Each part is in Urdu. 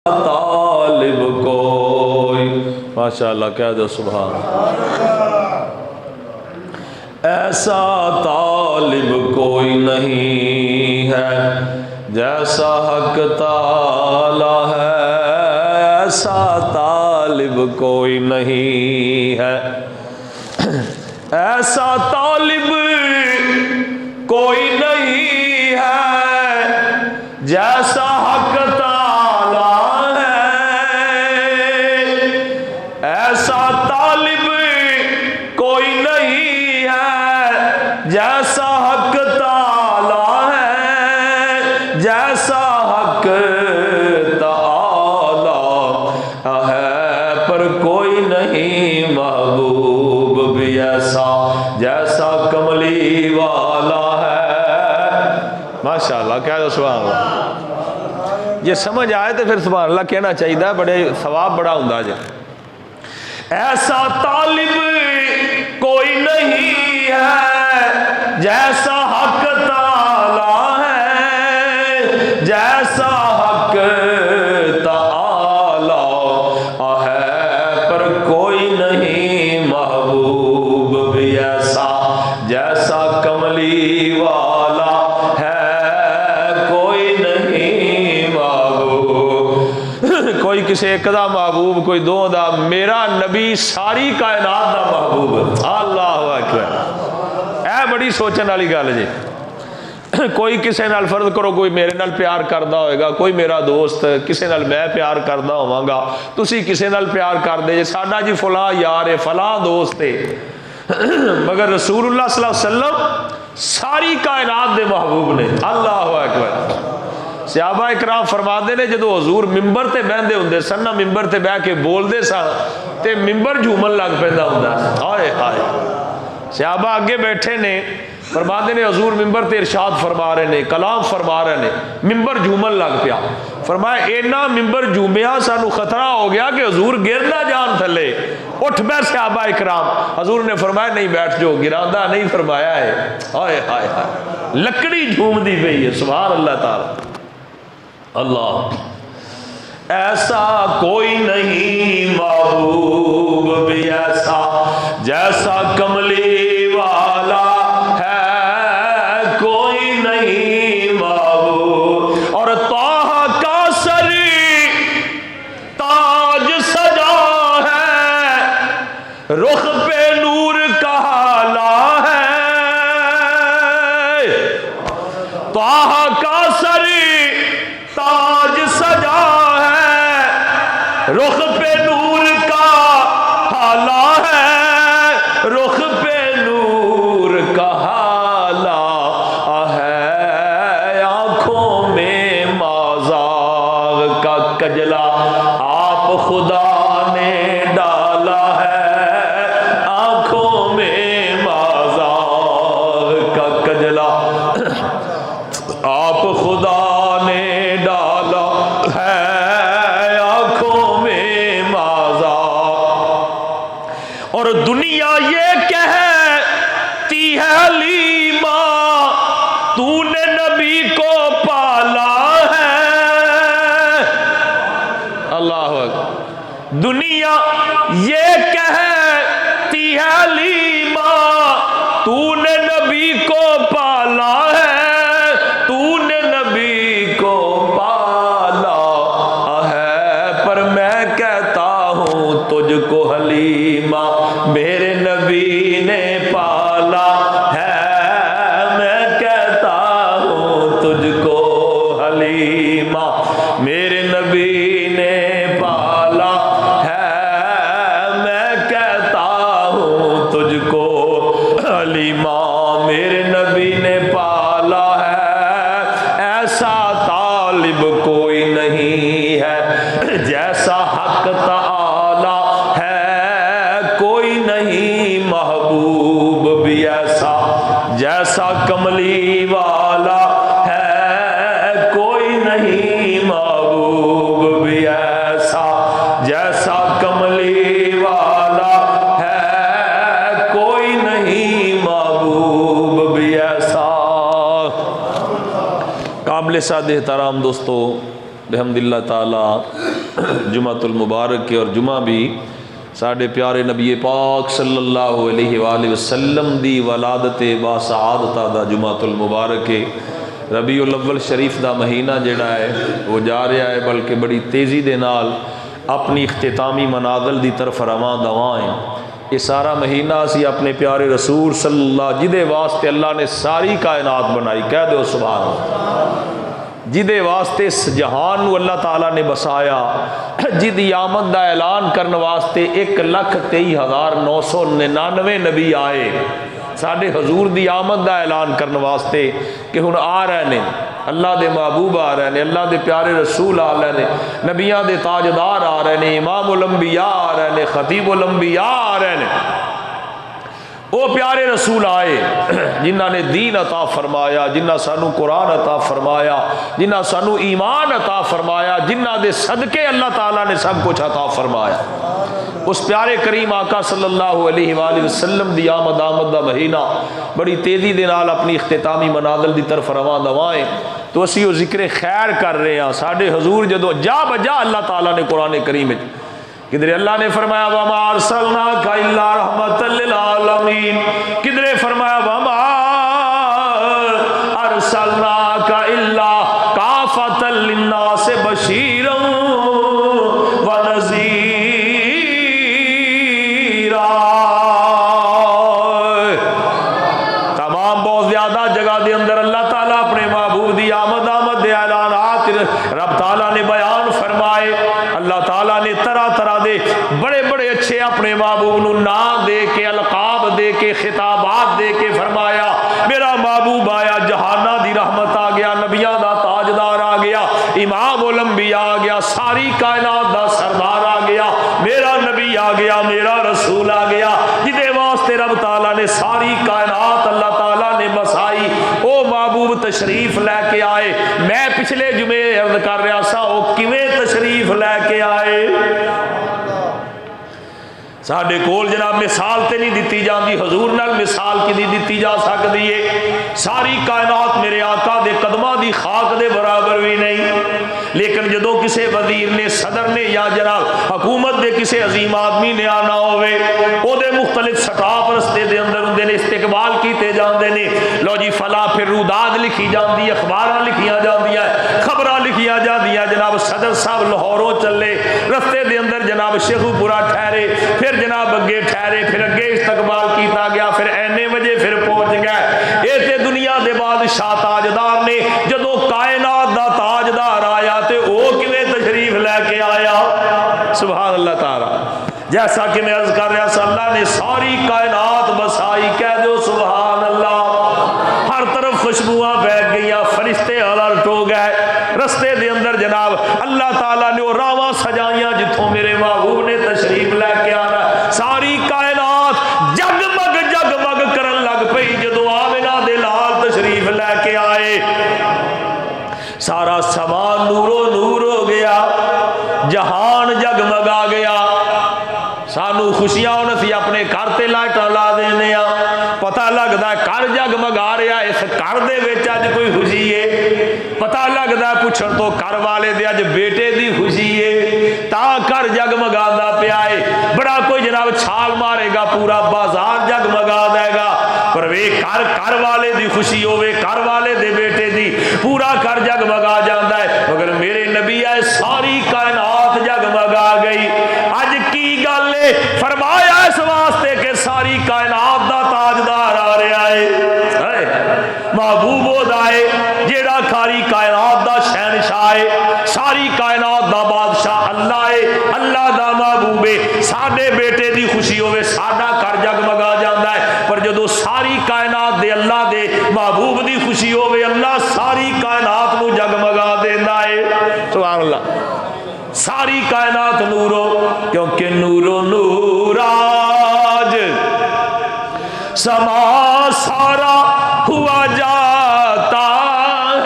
طالب کوئی، ماشاءاللہ کہہ دو سبحان اللہ، ایسا طالب کوئی نہیں ہے جیسا حق تعالی ہے، ایسا طالب کوئی نہیں ہے، ایسا طالب کوئی نہیں ہے جیسا حق تعالی ہے، ایسا طالب کوئی نہیں ہے جیسا حق تعالی ہے، جیسا حق تعالی ہے، پر کوئی نہیں محبوب بھی ایسا جیسا کملی والا ہے، ماشاءاللہ کہہ دو سبحان اللہ۔ یہ سمجھ آئے تو پھر سبحان اللہ کہنا چاہیے، بڑے ثواب بڑا ہوندا جائے۔ ایسا طالب کوئی نہیں ہے جیسا حق تعالی ہے، جیسا حق تعالی ہے، پر کوئی نہیں محبوب بھی ایسا جیسا کملی والا ہے، کوئی نہیں محبوب، کوئی کسی ایک دا محبوب، کوئی دو دا، میرا نبی ساری کائنات دا محبوب ہے، اللہ اکبر۔ اے بڑی سوچن والی گل جی، کوئی کسی نال فرض کرو کوئی میرے نال پیار کردا ہوئے گا، کوئی میرا دوست کسی نال میں پیار کردا ہوواں گا، تسی کسی نال پیار کر دے جے ساڈا جی فلاں یار ہے فلاں دوست ہے، مگر رسول اللہ صلی اللہ علیہ وسلم ساری کائنات دے محبوب نے، اللہ اکبر۔ صحابہ اکرام فرماتے نے جدو حضور ممبر تے بہندے ہوندے سن نا، ممبر تے بہ کے بولدے سن تے ممبر جھومن لگ پیندا ہوندا، ہائے ہائے۔ صحابہ اگے بیٹھے نے، فرماتے نے حضور ممبر تے ارشاد فرما رہے نے، کلام فرما رہے نے، ممبر جھومن لگ پیا، فرمایا اینا ممبر جھومیا سانو خطرہ ہو گیا کہ حضور گر نہ جان تھلے، اٹھ بیٹھ صحابہ اکرام، حضور نے فرمایا نہیں بیٹھ جو، گراندہ نہیں فرمایا ہے، ہائے ہائے ہائے، لکڑی جھوم دی پئی ہے، سبحان اللہ تعالی اللہ۔ ایسا کوئی نہیں محبوب بھی ایسا جیسا کملی والا ہے، کوئی نہیں محبوب، اور طہ کا سر تاج سجا ہے، رخ پہ نور کا حالا ہے، طہ کا سر تاج سجا ہے، رخ پہ نور کا حالا ہے، رخ پہ نور کا حالا ہے، آنکھوں میں مازاغ کا کجلا آپ خدا نے ڈالا ہے، آنکھوں میں مازاغ کا کجلا آپ خدا نے ڈالا ہے، آنکھوں میں مازاغ، اور دنیا یہ کہتی ہے حلیمہ تو نے نبی کو پالا ہے، اللہ اکبر، دنیا یہ کہتی ہے حلیمہ تو نے نبی کو پالا ہے، تو نے نبی کو پالا ہے، پر میں کہتا ہوں تجھ کو حلیمہ میرے نبی نے پالا ہے، میں کہتا ہوں تجھ کو حلیمہ میرے نبی نے پالا ہے، میں کہتا ہوں تجھ کو حلیمہ میرے نبی نے پالا ہے، ایسا طالب کوئی نہیں ہے جیسا حق تعالی ہے، کوئی نہیں محبوب بھی ایسا جیسا کملی والا ہے، کوئی نہیں محبوب بھی ایسا جیسا کملی والا ہے، کوئی نہیں محبوب بھی ایسا۔ قابل سعادت احترام دوستو، بحمداللہ تعالی جمعۃ المبارک کے اور جمعہ بھی ساڈے پیارے نبی پاک صلی اللہ علیہ وآلہ وسلم دی ولادت با سعادتہ دا جمعۃ المبارک ہے۔ ربیع الاول شریف دا مہینہ جڑا ہے وہ جا رہا ہے، بلکہ بڑی تیزی دے نال اپنی اختتامی منازل دی طرف رواں دواں ہیں۔ یہ سارا مہینہ اسی اپنے پیارے رسول صلی اللہ جدے واسطے اللہ نے ساری کائنات بنائی، کہہ دو سبحان اللہ، جدے واسطے اس جہان نو اللہ تعالیٰ نے بسایا، جدی آمد دا اعلان کرنے واسطے 1,23,999 نبی آئے ساڈے حضور دی آمد دا اعلان کرنے واسطے کہ ہن آ رہے نے، اللہ دے محبوب آ رہے نے، اللہ دے پیارے رسول آ رہے نے، نبیاں دے تاجدار آ رہے نے، امام الانبیاء آ رہے نے، خطیب الانبیاء آ رہے نے۔ وہ پیارے رسول آئے جنہاں نے دین عطا فرمایا، جنہاں سانو قرآن عطا فرمایا، جنہاں سانو ایمان عطا فرمایا، جنہاں دے صدقے اللہ تعالیٰ نے سب کچھ عطا فرمایا۔ اس پیارے کریم آقا صلی اللہ علیہ وآلہ وسلم دی آمد دا مہینہ بڑی تیزی دے نال اپنی اختتامی منازل دی طرف رواں دوائیں، تو اسی وہ ذکر خیر کر رہے ہیں۔ ساڈے حضور جدو جا بجا اللہ تعالیٰ نے قرآن کریم کدھر اللہ نے فرمایا وَمَا أَرْسَلْنَاكَ إِلَّا رَحْمَةً لِّلْعَالَمِينَ، کدھر فرمایا وَمَا أَرْسَلْنَاكَ إِلَّا كَافَةً لِّلنَّاسِ بَشِيرًا وَنَذِيرًا۔ تمام بہت زیادہ جگہ دے اندر اللہ تعالیٰ اپنے محبوب دی آمد دے اعلانات رب تعالیٰ نے بیان فرمائے۔ اللہ تعالیٰ نے طرح طرح دے بڑے بڑے اچھے اپنے محبوب نو نام دے کے، القاب دے کے، خطابات دے کے فرمایا میرا محبوب آیا، جہانہ دی رحمت آ گیا، نبیاں دا تاجدار آ گیا، امام الانبیاء آ گیا، ساری کائنات دا سردار آ گیا، میرا نبی آ گیا، میرا رسول آ گیا، جدے واسطے رب تعالیٰ نے ساری کائنات اللہ تعالیٰ نے بسائی۔ او محبوب تشریف لے کے آئے، میں پچھلے جمعے عرض کر رہا سا او کیویں تشریف لے کے آئے۔ ساڈے کول جناب مثال تے نہیں دیتی جاندی، حضور نال مثال کی نہیں دیتی جا سکتی ہے۔ ساری کائنات میرے آقا دے قدماں دی خاک دے برابر بھی نہیں، لیکن جدو کسے وزیر نے، صدر نے یا جناب حکومت دے کسے عظیم آدمی نے آنا ہوئے، او دے مختلف سٹاپ رستے دے اندر ہوندے نے، استقبال کیتے جاندے نے، لو جی فلاں پھر روداد لکھی جاندی، اخباراں لکھیاں جاندیاں، خبراں لکھیاں جاندیاں، جناب صدر صاحب لاہوروں چلے، رستے دے اندر جناب شیخو پورا ٹھہرے، پھر جناب اگے ٹھہرے، پھر اگے استقبال کیتا گیا، پھر اینے بجے پھر پہنچ گئے۔ اے تے دنیا دے بادشاہ تاجدار نے، جدو کائنات دا تاجدار آیا تے او کیویں تشریف لے کے آیا، سبحان اللہ تعالی۔ جیسا کہ میں عرض کر رہا تھا، اللہ نے ساری کائنات بسائی، کہہ دو سبحان اللہ۔ ہر طرف خوشبوئاں بیٹھ گئیاں، فرشتے الرٹ ہو گئے، رستے دے اندر جناب اللہ تعالیٰ نے وہ راواں سجائیاں جتھوں میرے محبوب نے تشریف لے کے آنا، ساری کائنات جگمگ جگمگ کرن لگ پئی جدو آمنہ دے لال تشریف لے کے آئے۔ سارا سامان نور و نور ہو گیا، جہان جگمگا گیا۔ سانو خوشیاں ہونا سی اپنے گھر تے لائٹاں لا دینے آ، پتہ لگدا ہے گھر جگمگا رہا، اس گھر دے وچ اج کوئی خوشی ہے، پتہ لگدا ہے پوچھن تو گھر والے دے اج بیٹے دی خوشی ہے، تا گھر جگمگاندا پیا ہے۔ بڑا کوئی جناب چھال مارے گا پورا بازار جگمگا دے گا، پر وے گھر والے دی خوشی ہوے، گھر والے دے بیٹے دی، پورا گھر جگمگا جاندا ہے۔ مگر میرے نبی آئے ساری کائنات جگمگا گئی۔ اج کی گل ہے؟ فرمایا اس واسطے کہ ساری کائنات دا تاجدار آ رہا ہے، محبوب ہودا ہے جیڑا ساری کائنات دا شہنشاہ ہے، ساری کائنات دا بادشاہ اللہ ہے، اللہ دا محبوب ہے۔ ساڈے بیٹے دی خوشی ہوے ساڈا گھر جگمگا جاندا ہے، پر جدو ساری کائنات دے اللہ دے محبوب دی خوشی ہوے اللہ ساری کائنات نو جگمگا دیندا ہے، سبحان اللہ۔ ساری کائنات نورو، کیونکہ نورو نور آج سما سارا ہوا جاتا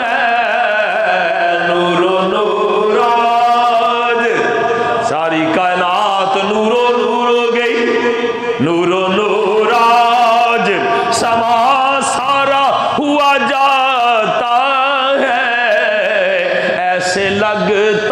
ہے، نورو نور آج ساری کائنات نورو نور ہو گئی، نورو نور آج سما سارا ہوا جاتا ہے، ایسے لگتا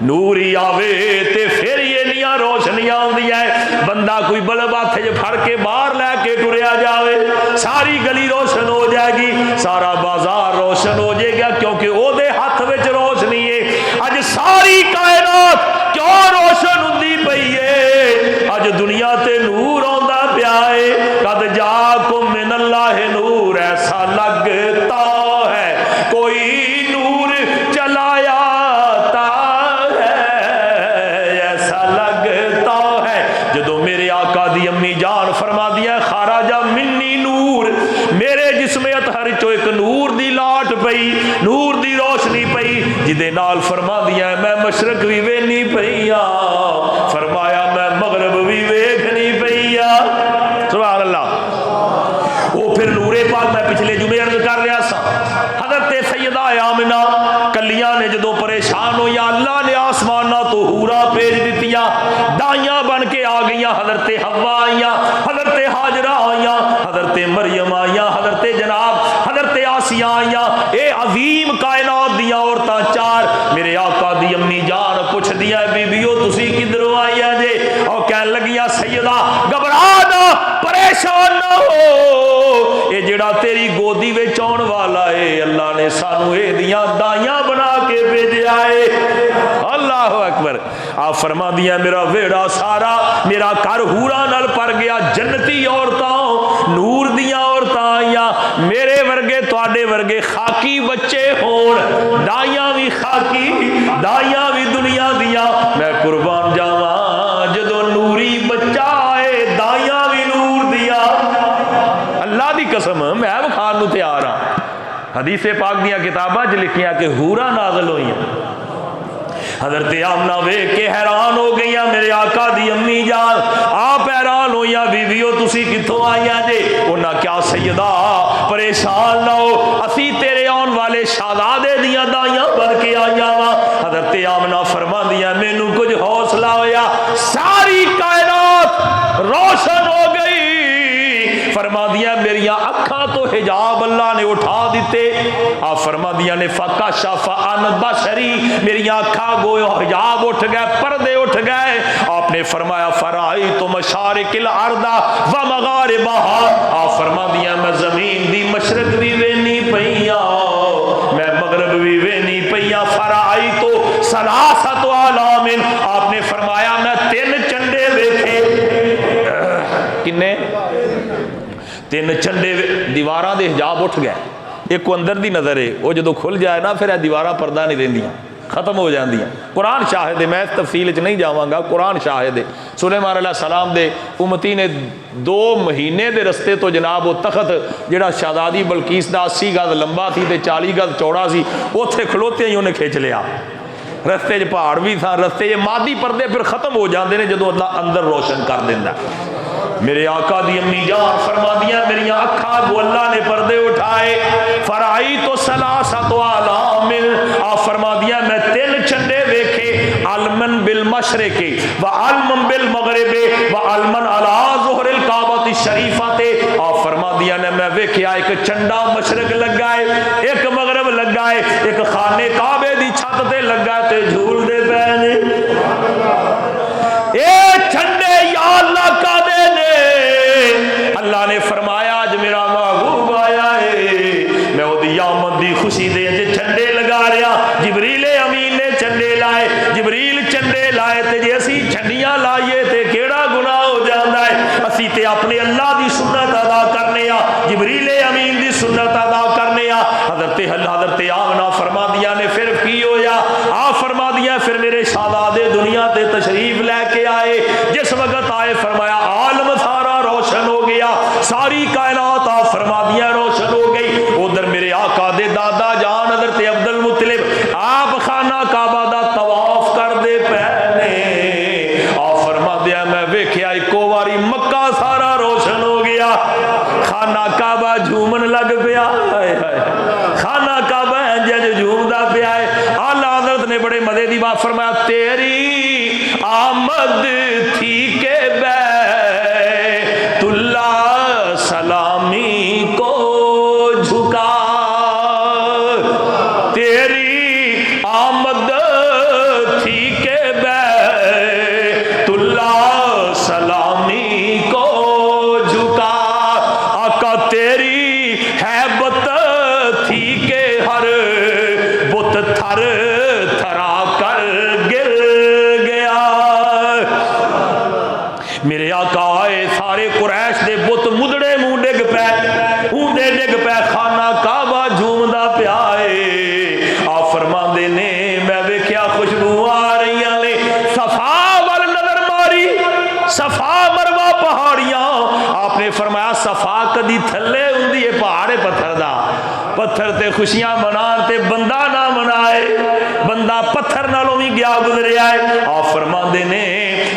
نور ہی آوے تے پھر یہ نیاں روشنیاں ہوندیاں ہے. بندہ کوئی بلب ہاتھ وچ پھڑ کے باہر لے کے ٹریا جاوے ساری گلی روشن ہو جائے گی, سارا بازار روشن ہو جائے گا, کیونکہ او دے ہاتھ وچ روشنی ہے. اج ساری کائنات کیوں روشن ہوندی پئی ہے؟ اج دنیا تے نور آندا پیا ہے. قد جاکم من اللہ نور, ایسا لگتا ہے کوئی نور چلایا دی امی جان فرما دیا خارجہ منی نور, میرے جسم اطہر چو ایک نور دی لاٹ پئی, نور دی روشنی پئی, جدے نال فرما دیا میں مشرق بھی وینی پئیا, فرمایا میں مغرب بھی ویکھنی پئیا. سبحان اللہ. وہ پھر نور پاک میں پچھلے جمعے عرض کر رہا سا, حضرت سیدہ آمنہ کلیاں نے جدو پریشان ہو یا اللہ نے آسمانہ تو حورا بھیج دتیاں, دائیاں بن کے آ گئیاں, حضرت حوا آئیاں, حضرت حاجرہ آئیاں, حضرت مریم آئیاں, حضرت جناب حضرت آسیہ آئیاں. اے عظیم کائنات دیاں عورتاں چار میرے آقا دی امی جان پوچھ دیا بی بیو تسی کدھروں آئیاں جے؟ اور کہنے لگیاں سیدہ گھبرا نہ, پریشان نہ ہو, اے جڑا تیری گودی وچ آن والا ہے اللہ نے سانو اے دیاں دائیاں بنا کے بھیجیا ہے. اللہ اکبر. آپ فرما دیا میرا ویڑا سارا میرا گھر حورا نال پر گیا, جنتی عورتاں نور دیاں عورتاں آئیاں, میرے ورگے تواڈے ورگے خاکی بچے ہون, دائیاں بھی خاکی, دائیاں بھی دنیا دیاں. میں قربان جاواں جدو نوری بچہ آئے دائیاں بھی نور دیاں. اللہ دی قسم میں بخار نو تیار ہاں. حدیث پاک دیاں کتاباں چ لکھیاں کہ حورا نازل ہوئیاں. حضرت آمنہ ویکھ کے حیران ہو گئیاں, میرے آقا دی امی جان آپ حیران ہوئیاں بیویو تسی کتھوں آئیاں جے؟ انہاں کیا سیدہ پریشان نہ ہو, اسی تیرے آن والے شہزادے دیاں دائیاں بن کے آئیاں وا. حضرت آمنہ فرماندیاں مینوں کچھ حوصلہ ہویا, ساری کائنات روشن ہو گئی. فرما دیا میریاں اکھاں تو حجاب اللہ نے اٹھا دیتے. آپ فرما دیا نے فکشف عن بصری, میریاں اکھاں گویا حجاب اٹھ گئے, پردے اٹھ گئے. آپ نے فرمایا فرائیت مشارق الارض و مغاربها, آپ فرما دیا میں زمین دی مشرق بھی وینی پئیاں, میں مغرب بھی وینی پئیاں. فرائیت ثلاثۃ اعلام, آپ نے فرمایا میں 3 چنڈے ویکھے. کنے 3 چنڈے دیواراں دے حجاب اٹھ گئے. ایک کو اندر دی نظر ہے, وہ جدو کھل جائے نا پھر دیواراں پردہ نہیں رہندیاں, ختم ہو جاندیاں. قرآن شاہد ہے, میں اس تفصیل وچ نہیں جاواں گا, قرآن شاہد ہے. سلیمان علیہ السلام دے امتی نے 2 مہینے دے رستے تو جناب وہ تخت جڑا شہزادی بلقیس دا 80 گز لمبا تھی تے 40 گز چوڑا سی, اوتھے کھلوتے ہی انہیں کھچ لیا. رستے چ پہاڑ بھی تھا, رستے یہ مادی پردے پھر ختم ہو جاندے نے جدو اللہ اندر روشن کر دیندا. میرے آقا دی امی جان فرما دیا میری اکھاں کو اللہ نے پردے اٹھائے. فرائیت ثلاثۃ اعلام, آپ فرما دیا میں 3 چنڈے ویکھے, علمن بالمشرق و علمن بالمغرب و علمن علی ظہر الکعبۃ الشریفہ. آپ فرما دیا نے میں ویکھیا ایک چنڈا مشرق لگا ہے, ایک مغرب لگا ہے, ایک خانے کعبے دی چھت تے لگا تے جھول دے پے نے. اے چنڈے یا اللہ کعبے نے, اللہ نے فرمایا اج میرا محبوب آیا ہے, میں وہ دی آمد دی خوشی دے جے چنڈے لگا رہا. جبریل امین نے چنڈے لائے, جبریل چنڈے لائے تے جے اسی چنڈیاں لائیے تے کیڑا گناہ ہو جاندا ہے. اسی تے اپنے اللہ دی سنت ادا کرنے آ, جبریل امین دی سنت ادا کرنے آ. حضرت آمنہ فرما دیا نے پھر کی ہویا, آپ فرما دیا پھر میرے شہزادے دنیا تے تشریف لے کے آئے. جس وقت آئے فرمایا عالم سارا روشن ہو گیا, ساری کائنات آپ فرما دیا روشن ہو گئی. ادھر میرے آقا دے دادا جان حضرت عبد المطلب آپ خانہ کعبہ دا طواف کر دے پہنے. آپ فرما دیا میں ویکھیا ایکو واری مکہ سارا روشن ہو گیا, خانہ کعبہ جھومن لگ پیا. خانہ کعبہ جج جھومدا پیا ہے. اعلیٰ حضرت نے بڑے مزے دی بات فرمایا, تیری آمد تھی کہ بیت اللہ سلامی کو جھکا, تیری آمد تھی فرمایا صفا کدی تھلے ہوندی ہے پہاڑ پتھر دا، پتھر تے خوشیاں منان تے بندہ نہ منائے، بندہ پتھر نالوں بھی گیا گزریا ہے۔ آپ فرماندے نے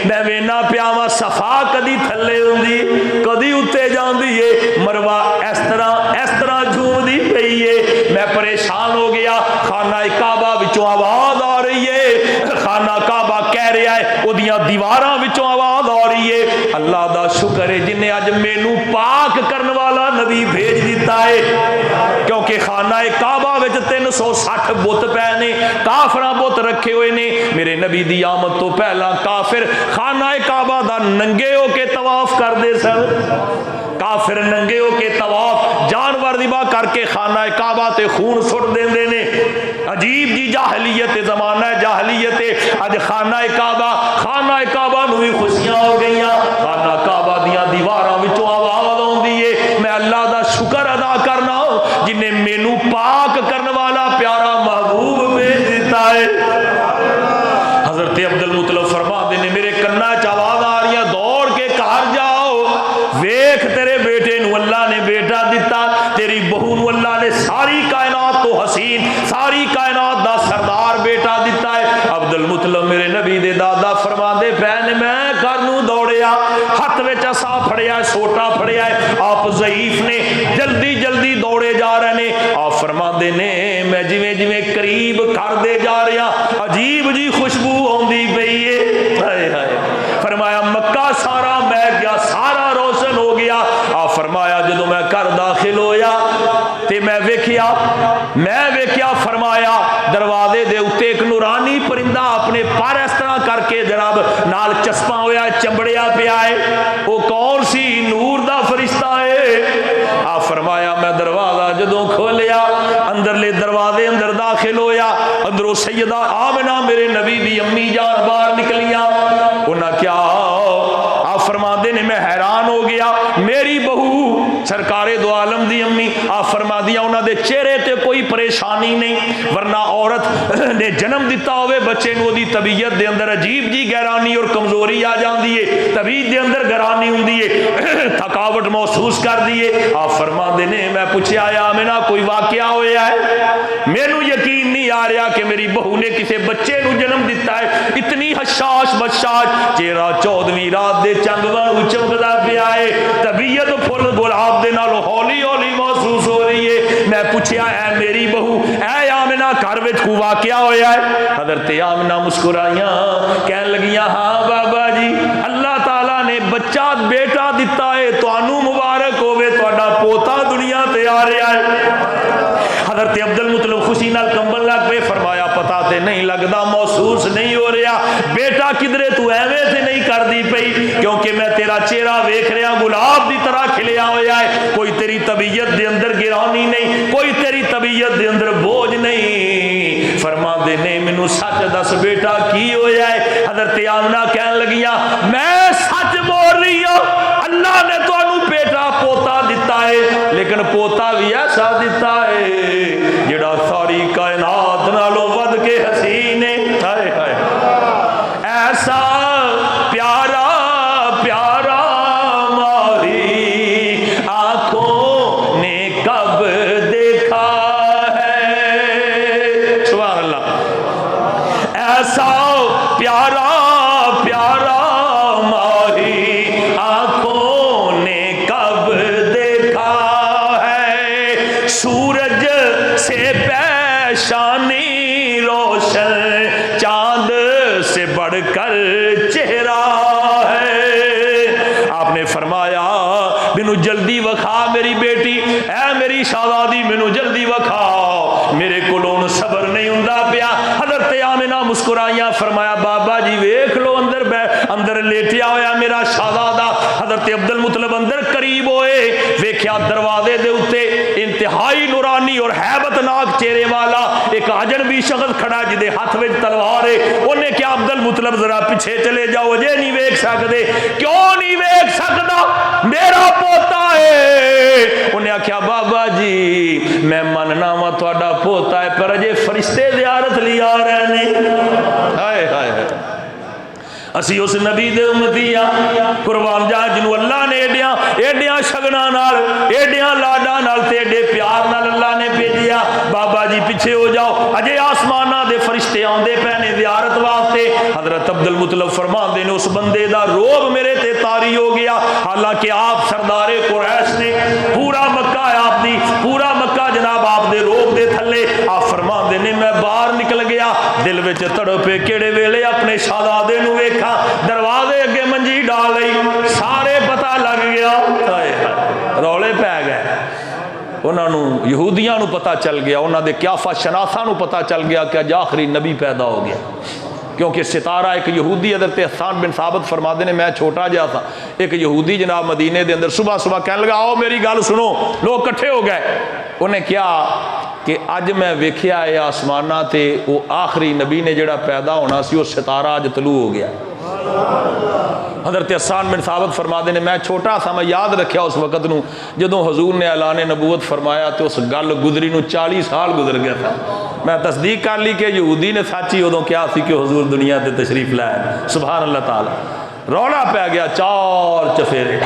میں وینا پیاواں صفا کدی تھلے ہوندی کدی اتے جاندی ہے، مروہ اس طرح جھومدی پئی ہے، میں پریشان ہو گیا۔ خانہ کعبہ وچوں آواز آ رہی ہے، خانہ کعبہ کہہ رہا ہے، اودیاں دیواراں وچوں آواز آ رہی ہے اللہ دا شکر ہے جن نے اج مینوں پاک کرن والا نبی بھیج دیتا ہے، کیونکہ خانہ کعبہ وچ 360 بت پے نے، کافراں بت رکھے ہوئے نے۔ میرے نبی دی آمد تو پہلا کافر خانہ کعبہ دا ننگے ہو کے طواف کردے سن، کافر ننگے ہو کے طواف جانور ذبح کر کے خانہ کعبہ تے خون سٹ دیندے نے۔ عجیب جی جاہلیت زمانہ جاہلیت، اج خانہ کعبہ نو بھی خوشیاں ہو گئیاں، خانہ کعبہ دیاں دیواراں وچوں آواز آوندی ہے میں اللہ دا شکر ادا کرنا جن نے مینوں پاک کرن والا پیارا محبوب بھیج دیتا ہے۔ حضرت عبد المطلب فرماتے نے میرے کنا چ آواز آ رہی ہے، دوڑ کے گھر جاؤ، ویکھ تیرے بیٹے نو اللہ نے بیٹا دیتا، تیری بہو نو اللہ نے ساری کائنات تو حسین، ساری کائنات دا سردار بیٹا دیتا ہے۔ عبد المطلب میرے نبی دے دادا فرماندے پے میں گھر نو دوڑیا، ہاتھ وچ عصا پھڑیا، سوٹا پھڑیا ہے، آپ ضعیف نے، جلدی جلدی دوڑے جا رہے نے۔ آپ فرماندے نے میں جویں جویں قریب کردے جا رہا عجیب جی خوشبو آندی پئی ہے، ہائے ہائے۔ فرمایا مکہ سارا مہک گیا، سارا روشن ہو گیا۔ آپ فرمایا جدوں میں گھر داخل ہویا تے میں ویکھیا فرمایا دروازے دے اوتے ایک نورانی پرندہ اپنے پر اس طرح کر کے جناب نال چسپاں ہویا چمبڑیا پیا ہے، وہ کون سی؟ نور دا فرشتہ ہے۔ آپ فرمایا میں دروازہ جدوں کھولیا اندرلے دروازے اندر داخل ہویا، اندروں سیدہ آمنہ میرے نبی دی امی جان باہر نکلیاں، انہاں کیا؟ آپ فرماندے نے میں حیران ہو گیا، میری بہو سرکار دو عالم دی امی، آپ فرما دیا انہاں دے چہرے تے کوئی پریشانی نہیں، ورنہ عورت نے جنم دیتا ہوئے بچے نو دی طبیعت دے اندر عجیب جی گہرانی اور کمزوری آ جاندی ہے، طبیعت دے اندر گہرانی ہوندی ہے، تھکاوٹ محسوس کر دیے۔ آپ فرما دے نے میں پوچھا آیا آمنہ کوئی واقعہ ہویا ہے؟ مینوں یقین نہیں آ رہا کہ میری بہو نے کسے بچے نو جنم دیتا ہے، اتنی حشاش بشاش، چہرہ 14ویں رات دے چنگ وانگوں چمکدا پیا ہے، طبیعت پھل گلاب دے نالوں ہولی ہولی محسوس ہو رہی ہے۔ میں پوچھا اے میری بہو، اے آمنہ گھر وچ کوئی واقعہ ہویا ہے؟ حضرت آمنہ مسکرائیاں کہن لگیاں ہاں بابا جی اللہ تعالیٰ نے بچہ بیٹا دیتا ہے، تانوں مبارک ہوے، تہاڈا پوتا دنیا تے آ رہا ہے۔ حضرت عبد المطلب خوشی نال کمبل لگ پے، فرمایا پتہ تے نہیں لگدا، محسوس نہیں ہو رہا، بیٹا کدرے تو ایویں تے نہیں کردی پئی، کیونکہ میں تیرا چہرہ ویکھ رہا گلاب دی طرح کھلیا ہویا ہے، کوئی تیری طبیعت دے اندر گرانی نہیں، کوئی تیری طبیعت دے اندر بوجھ نہیں۔ فرما دے نے مینوں سچ دس بیٹا کی ہویا ہے؟ حضرت آمنہ کہن لگیاں میں سچ بول رہی ہوں، اللہ نے تانوں بیٹا پوتا دیتا ہے، لیکن پوتا بھی ایسا دیتا ہے جڑا ساری کائنات نالوں ود کے حسین ہے، ہائے ہائے، ایسا پیارا پیارا ماہی آنکھوں نے کب دیکھا ہے، سبحان اللہ، ایسا پیارا پیارا ماہی آنکھوں نے کب دیکھا ہے، سورج سے پیشانی روشن چاند سے بڑھ کر چہرہ ہے۔ آپ نے فرمایا مینوں جلدی وکھا میری بیٹی، اے میری شہزادی مینوں جلدی وکھا، میرے کولوں صبر نہیں ہوندا پیا۔ حضرت آمنہ مسکرائیاں، فرمایا بابا جی ویکھ لو اندر لیٹیا ہویا میرا شہزادہ۔ حضرت عبد المطلب اندر قریب ہوئے، ویکھیا دروازے دے اوتے انتہائی نورانی اور ہیبت ناک چہرے والا ایک اجنبی شخص کھڑا جدے ہاتھ وچ تلوار ہے۔ انہیں کیا عبد المطلب ذرا پیچھے چلے جاؤ، اجے نہیں ویکھ سکدے؟ کیوں نہیں ویکھ سکدا؟ میرا پوتا ہے۔ انہیں آخیا بابا جی میں مننا وا تہاڈا پوتا ہے، پر اجے فرشتے زیارت لے آ رہے نے۔ ہائے ہائے، اسی اس نبی دے امتی ہاں قربان جا جنوں اللہ نے ایڈیاں شگنا نال ایڈیاں لاڈا نال تے ایڈے پیار نال اللہ نے بھیجیا. بابا جی پیچھے ہو جاؤ اجے آسماناں دے فرشتے آندے پے نے زیارت واسطے. حضرت عبد المطلب فرماندے نے اس بندے دا روب میرے تے طاری ہو گیا. حالانکہ آپ سردار قریش نے پورا مکہ آپ دی پورا مکہ جناب آپ دے روب دے تھلے. آپ فرماندے نے میں باہر نکل گیا دل وچ تڑپے کیڑے ویلے اپنے شہزادے نو ویکھا دروازے اگے منجی ڈال لئی سارے پتہ لگ گیا رولے پے گئے. انہاں نو یہودیاں نو پتہ چل گیا انہاں دے قیافہ شناساں نو پتہ چل گیا کہ اج آخری نبی پیدا ہو گیا. کیونکہ ستارہ ایک یہودی حضرت حسان بن ثابت فرماتے ہیں میں چھوٹا جا تھا ایک یہودی جناب مدینے دے اندر صبح صبح کہنے لگا آؤ میری گل سنو. لوگ کٹھے ہو گئے. انہیں کیا کہ اج میں ویکھیا ہے آسمانہ تے وہ آخری نبی نے جڑا پیدا ہونا سی وہ ستارہ اج طلوع ہو گیا. حضرت حسان بن ثابت فرماتے ہیں میں چھوٹا تھا میں یاد رکھیا اس وقت نو جدوں حضور نے اعلان نبوت فرمایا تو اس گل گزری نو 40 سال گزر گیا تھا. میں تصدیق کر لی کہ یہودی نے سچی ادوں کیا سی کہ حضور دنیا تے تشریف لائے. سبحان اللہ تعالی. رولا پہ گیا 4 چفیرے.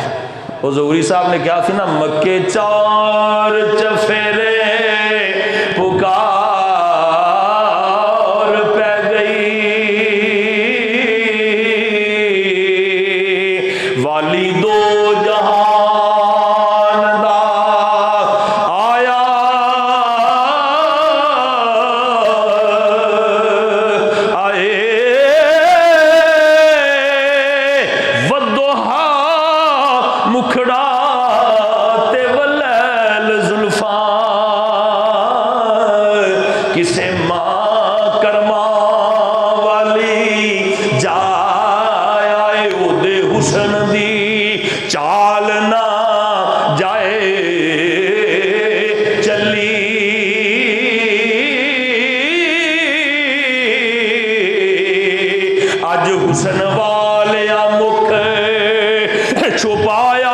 حضوری صاحب نے کیا سی نا مکے 4 چفیرے پکار پہ گئی والی 2 جہان دا آیا آئے ودوہا مکھڑا تے ولیل زلفاں کسے ماں کرما والی جائے آئے او دے حسن دی چال نہ جائے چلی اج حسن والیا مکھ چھپایا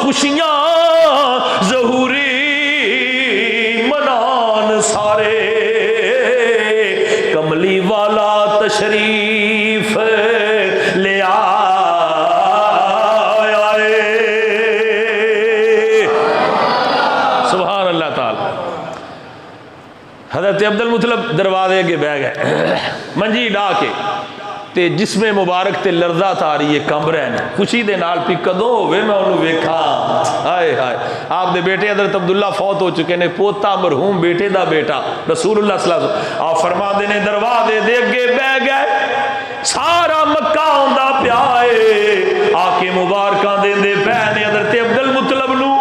خوشیاں ظہوری منان سارے کملی والا تشریف لے آئے. سبحان اللہ تعالی. حضرت عبد المطلب دروازے کے بہ گئے منجی ڈا کے تے جسم مبارک تے لرزہ تاری کمب رہے ہیں خوشی دے نال پی کدوں ہوئے میں انہوں ویکھا. ہائے ہائے آپ دے بیٹے حضرت عبداللہ فوت ہو چکے نے پوتا مرحوم بیٹے دا بیٹا رسول اللہ صلی اللہ علیہ وسلم. آپ فرما دینے دروازے دے کے بہ گئے سارا مکہ ہوندا پیائے آکے مبارکاں دے دے پہنے حضرت عبد المطلب نو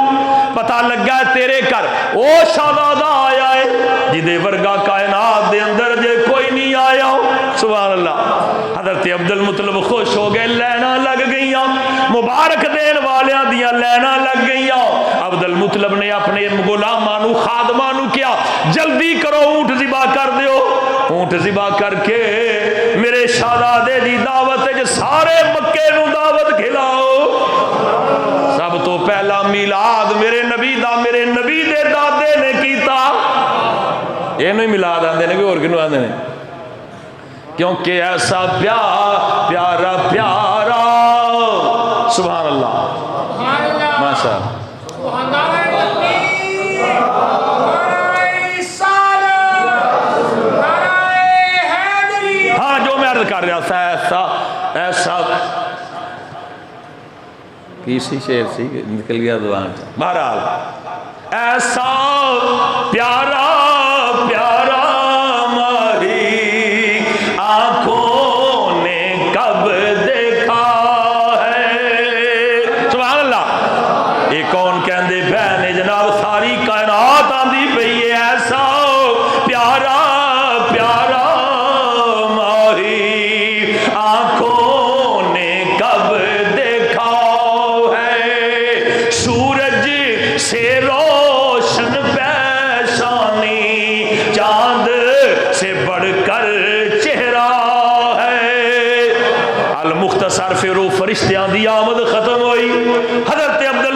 پتہ لگا ہے تیرے کر او شہزادہ آیا ہے جدے ورگا کائنات دے اندر جے کوئی نہیں آیا ہو. سبحان اللہ. حضرت عبد المطلب خوش ہو گئے لینا لگ گئیاں مبارک دین والیاں دیاں لینا لگ گئیاں. عبد المطلب نے اپنے غلامانو خادمانو کیا جلدی کرو اونٹ ذبح کر دیو. اونٹ ذبح کر کے میرے شہزادے دی دعوت ہے سارے مکے نو دعوت کھلاؤ. سب تو پہلا میلاد میرے نبی دا میرے نبی دے دادے نے کیتا. یہ نہیں میلاد آندے نے کہ اور کنو آندے نے کیونکہ ایسا پیارا پیارا سبحان اللہ ماشاء ہاں جو میں عرض کر رہا تھا ایسا ایسا کسی شعر سی نکل گیا زبان سے. بہرحال ایسا پیارا پیارا ماری آنکھوں نے کب دیکھا ہے. سبحان اللہ. یہ کون کہندے بہنے جناب ساری کائنات آندی پئی ہے ایسا پیارا پیارا ماری آنکھوں نے کب دیکھا ہے. سورج سے روشن پیشانی چاند سے بڑھ کر چہرہ ہے. المختصر پھر وہ فرشتیاں دی آمد ختم ہوئی. حضرت عبد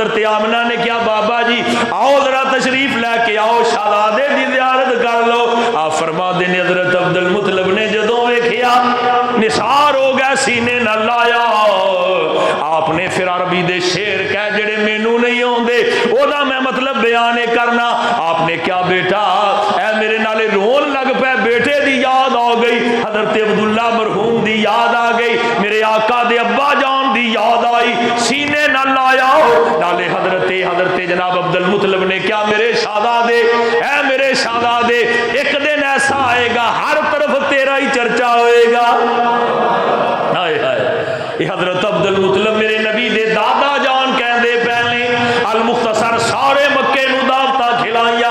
حضرت آمنہ نے کیا بابا جی آؤ ذرا تشریف لے کے آؤ شہزادے دی زیارت کر لو. آپ فرما دے نے حضرت عبد المطلب نے جدوں ویکھیا نثار ہو گیا سینے نہ لایا. آپ نے پھر عربی دے شعر کہہ جڑے مینوں نہیں آوندے او دا میں مطلب بیان کرنا. آپ نے کیا بیٹا اے میرے نالے رون لگ پے بیٹے دی یاد آ گئی حضرت عبداللہ مرحوم دی یاد آ گئی میرے آقا دے ابا جان دی یاد آئی سینے نہ لایا. نالے حضرت جناب عبد المطلب نے کیا میرے شہزادے اے میرے شہزادے ایک دن ایسا آئے گا ہر طرف تیرا ہی چرچا ہوئے گا. ہائے ہائے یہ حضرت عبد المطلب میرے نبی دے دادا جان کہندے پہلے المختصر سارے مکے نو دعوتاں کھلائیاں.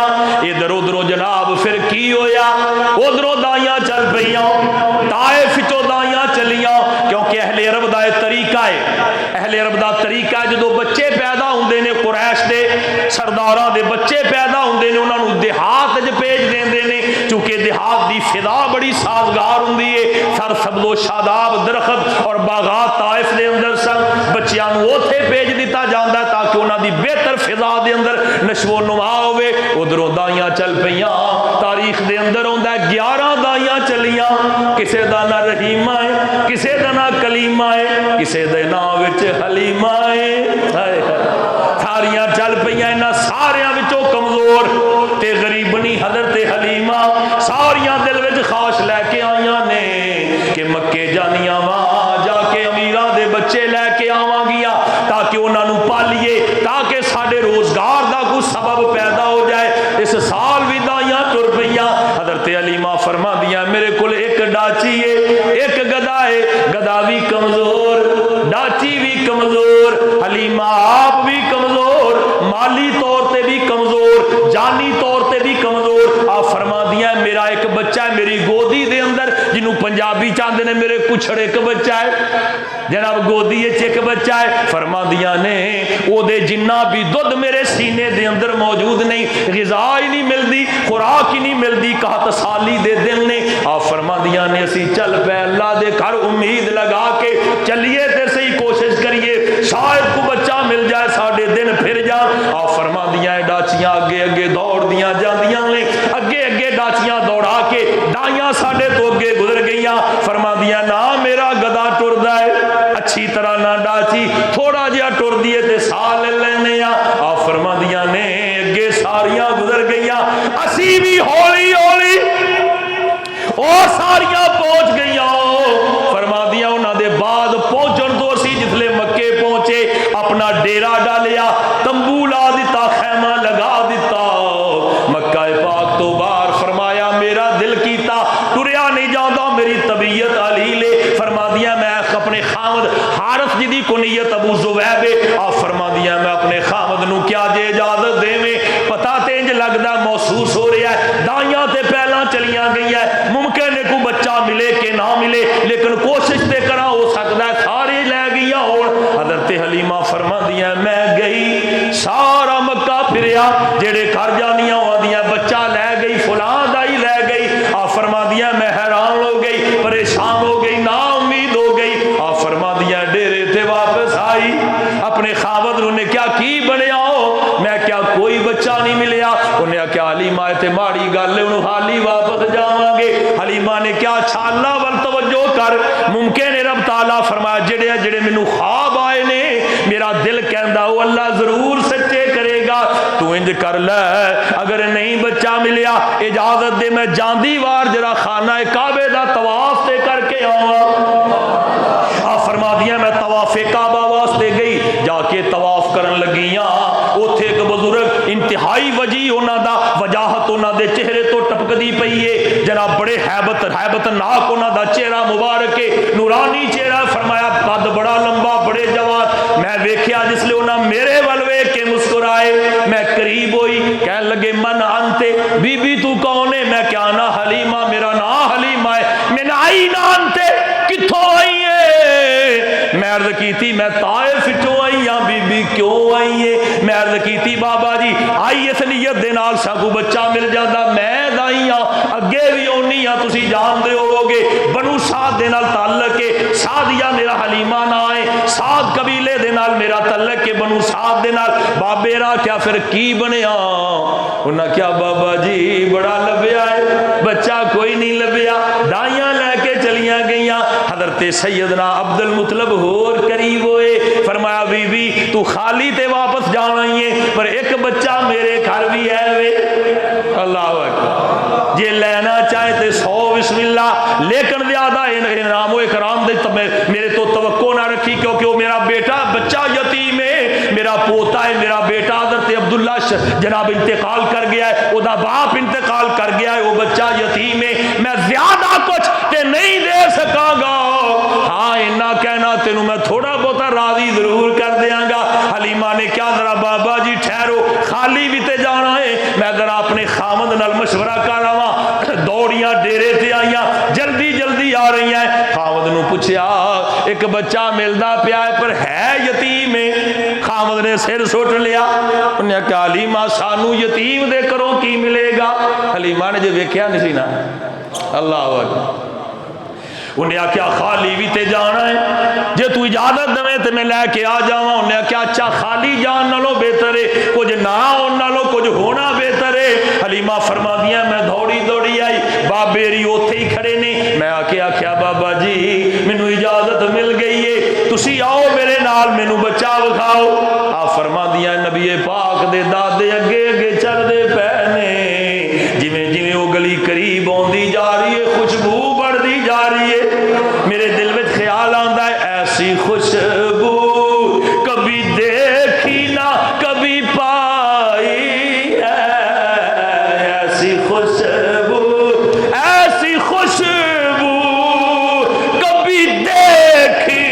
ادھر ادھروں جناب پھر کی ہویا ادھروں دائیاں چل پیاں طائف چوں دائیاں چلیاں کیونکہ اہل عرب دا طریقہ ہے اہل عرب دا طریقہ ہے جدوں بچے پیدا ہوندے نے قریش دے سرداراں دے بچے پیدا ہوندے نے انہاں نوں دیہات وچ بھیج دیندے نے چونکہ دیہات دی فضا بڑی سازگار ہوندی ہے سرسبز و شاداب درخت اور باغات طائف دے اندر سن بچیاں نوں اوتھے بھیج دتا جاندا تاکہ انہاں دی بہتر فضا دے اندر نشو و نما ہوے. ادھروں دائیاں چل پیاں تاریخ دے اندر ہوندا ہے 11 دائیاں چلیاں کسے دا نا رحیمہ ہے کسے دا نا کلیمہ ہے کسے دے نام وچ حلیمہ ہے. ساریاں چل پیاں انہاں ساریاں وچوں کمزور تے غریبنی حضرت حلیمہ ساریاں دل وچ خواہش لے کے آئیاں نے کہ مکے جانیاں وہاں جا کے امیراں دے بچے لے کے آواں گیاں تاکہ انہاں نوں پالیے تاکہ ساڈے روزگار دا کوئی سبب پیدا ہو جائے. اس سال بھی دائیاں ٹر پیاں حضرت حلیمہ فرما دیاں میرے کول ایک ڈاچی ہے ایک گدا ہے گدا بھی کمزور ڈاچی بھی کمزور حلیمہ آپ بھی کمزور مالی طور تے بھی کمزور جانی طور تے بھی کمزور. آپ فرما دیاں میرا ایک بچہ ہے میری گودی دے اندر جنوں پنجابی چاہتے ہیں میرے کچھڑ ایک بچہ ہے جناب گودی ایک بچہ ہے. فرما دیاں نے او دے جنہ بھی دودھ میرے سینے دے اندر موجود نہیں غذا ہی نہیں ملتی خوراک ہی نہیں ملتی کہت سالی دے دن نے. آپ فرما دیاں نے اسی چل پہ اللہ دے گھر امید لگا کے چلیے تے صحیح کوشش کریے شاید کو بچہ مل جائے ساڑھے دن پھر جا. آپ فرما دیاں ڈاچیاں اگے اگے دوڑ دیاں جاندیاں نے اگے اگے ڈاچیاں دوڑا کے دائیاں ساڑھے تو اگے گزر گئیاں. فرما دیاں نہ میرا گدا ٹردا ہے اچھی طرح نہ ڈاچی تھوڑا جہا ٹر دیے تے سال لے لینے. آپ فرما دیاں نے اگے ساریاں گزر گئیاں اسی بھی ہولی ہولی اور ساریاں پہنچ گئیاں. فرما دیاں انہاں دے بعد پہنچن تو اسی جتلے مکے پہنچے اپنا ڈیرا ڈالیا تمبو لا دیتا خیمہ لگا دیتا مکہ پاک تو باہر. فرمایا میرا دل کیتا ٹریا نہیں جاتا میری طبیعت علیلے. فرما دیا میں اپنے خامد حارث جدی کنیت ابو زبیب ہے. آپ فرما دیا میں اپنے خامد نو کیا جے اجازت دے میں پتا تینج لگدا محسوس ہو رہا ہے دائیاں تے پہلا چلیاں گئی ہے ممکن ہے کوئی بچہ ملے کہ نہ ملے لیکن کوشش تے کرا ہو سکتا ہے ساری لے گئیاں اور. حضرت حلیمہ فرما دیا میں گئی سارا مکہ پھریا جڑے گھر جانیاں ہوا دیا بچہ لے گئی فلاں دائی لے گئی. آپ فرما دیا میں حیران ہو گئی پریشان ہو گئی نا امید ہو گئی. آپ فرما دیا ڈیرے تے واپس آئی اپنے خاوند نے کیا کی بنیا ہو میں کیا کوئی بچہ نہیں ملیا. انہیں کیا حلیمہ تے ماڑی گل انہوں حالی واپس جاواں گے. حلیمہ نے کیا اچھا اللہ ول توجہ کر ممکن ہے رب تعالیٰ فرمایا جڑے جڑے مینوں خواب آئے نے میرا دل کہندا وہ اللہ ضرور سچے کرے گا تو انج کر لے اگر نہیں بچہ ملیا اجازت دے میں جاندی وار جرا خانہ کعبے دا طواف تے کر کے آواں. آپ فرما دیا میں طواف کعبہ واسطے گئی جا کے طواف کرن لگیاں اوتھے ایک بزرگ انتہائی وجی انہاں دا وجاہت انہاں دے چہرے تو ٹپکدی پئی ہے جناب بڑے ہیبت ناک انہاں دا چہرہ مبارک ہے نورانی چہرہ. فرمایا قد بڑا لمبا بڑے جوان میں ویکھیا جس لے انہاں میرے ول ویکھ کے مسکرائے میں قریب ہوئی کہن لگے من انتے بی بی تو کون ہے میں کیا نا حلیمہ میرا نام حلیمہ ہے. من آئین انتے کتھوں آئی ہے میں عرض کی تھی میں طائف چوں آئی ہاں. بی بی کیوں آئی ہے میں عرض کی تھی بابا جی آئی اس نیت دے نال سانو بچہ مل جاتا میں دائی ہاں اگے بھی اونی ہاں تسی جان دے ہوو گے بنو سعد دے نال تعلق ہے، سعدیہ میرا حلیمہ نہ ہے، سعد قبیلے دے نال میرا تعلق ہے، بنو سعد دے نال۔ بابے را کیا پھر کی بنیا؟ انہاں کیا بابا جی بڑا لبیا ہے، بچہ کوئی نہیں لبیا، دائیاں لے کے چلیاں گئیاں۔ حضرت سیدنا عبد المطلب ہور قریب ہوئے، فرمایا بی بی تو خالی تے واپس جانا ہی ہے، پر ایک بچہ میرے گھر بھی ہے وے۔ اللہ اکبر، جے لینا چاہے تے 100 بسم اللہ، لیکن زیادہ انعام و اکرام دے میرے تو توقع نہ رکھی، کیونکہ وہ میرا بیٹا بچہ یتیم ہے، میرا پوتا ہے، میرا بیٹا حضرت عبداللہ جناب انتقال کر گیا ہے، وہ دا باپ انتقال کر گیا ہے، وہ بچہ یتیم ہے، میں زیادہ کچھ تے نہیں دے سکاں گا، ہاں اتنا کہنا تینوں میں تھوڑا بہتا راضی ضرور کر دیاں گا۔ حلیمہ نے کیا ذرا بابا جی ٹھہرو، خالی بھی تے جانا ہے، میں ذرا اپنے خامد نال مشورہ کر رہا، دوڑیاں ڈیرے تے آئیاں، جلدی جلدی آ رہی ہیں۔ خامد نو پوچھیا ایک بچہ ملدا پیا ہے پر ہے یتیم ہے؟ خامد نے سر سٹ لیا، انہوں نے کہا حلیمہ سانو یتیم دے کرو کی ملے گا؟ حلیمہ نے جو ویکھیا نہیں سی نا، اللہ اکبر، انہیں کیا خالی بھی تے جانا ہے، جے تو اجازت دے تے میں لے کے آ جاواں۔ انہیں کیا اچھا خالی جان نالوں بہتر ہے، کچھ نہ ہون نالوں کچھ ہونا بہتر ہے۔ حلیمہ فرما دیا میں دوڑی دوڑی آئی، بابے ری اوتھے ہی کھڑے نے، میں آکھیا بابا جی مینوں اجازت مل گئی ہے، تسی آؤ میرے نال مینوں بچہ وکھاؤ۔ آپ فرما دیا نبی پاک دے دادے اگے اگے چل دے پہنے، جویں جویں وہ گلی قریب ہوندی جا رہی ہے خوشبو بڑھتی جا رہی ہے، میرے دل میں خیال آندا ہے ایسی خوشبو کبھی دیکھی نہ کبھی پائی ہے، ایسی خوشبو ایسی خوشبو کبھی دیکھی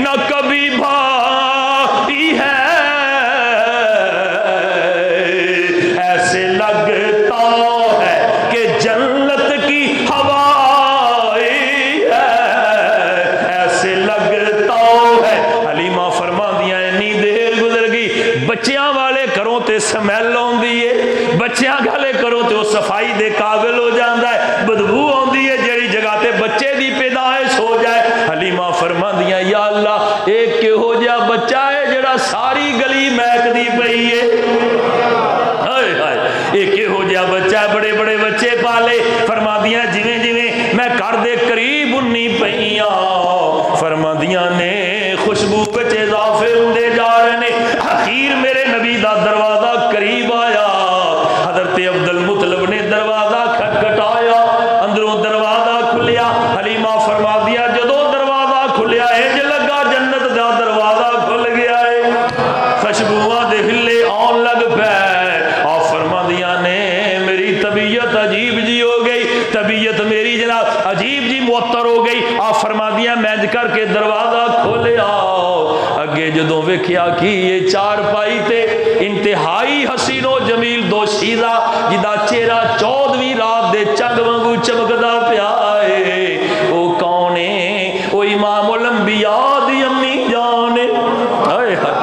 نہ کبھی پائی ہے، ایسے لگتا ہے کہ جنت کی ہوا بچیاں والے کروں تے سمیل ہوندی ہے، بچیاں گالے کروں تے وہ صفائی دے قابل ہو جاندا ہے، بدبو ہوندی ہے جیڑی جگہ تے بچے دی پیدائش ہو جائے۔ حلیمہ فرماندیاں یا اللہ ایک کہو جہا بچہ ہے جڑا ساری گلی مہک دی پئی ہے، ہائے ہائے ایک کہو جہا بچہ ہے، بڑے بڑے بچے پالے، فرماندیاں جویں جویں میں گھر دے قریب ہونی پئیاں، فرماندیاں نے خوشبو وچ اضافے ہوندے جا رہے نے، اخیر میرے نبی دا دروازہ قریب آیا، حضرت عبد المطلب نے دروازہ کھٹکھٹایا، اندروں دروازہ کھلیا، حلیمہ فرما دیا جدوں دروازہ کھلیا انج لگا جنت دا دروازہ کھل گیا ہے، خوشبواں دے ہلے آن لگ پے، اور فرما دیا نے میری طبیعت عجیب جی ہو گئی، طبیعت میری جناب عجیب جی معطر ہو گئی، آپ فرما دیا میں کر کے دروازہ کھولیا، اگے جدوں ویکھیا کہ یہ چار پائی تے انتہائی حسین و جمیل دوشیزہ جدا چہرہ 14ویں رات دے چنگ وانگو چمکدا پیا ہے، او کون ہے؟ او امام الانبیاء دی امی جان ہے، ہائے ہائے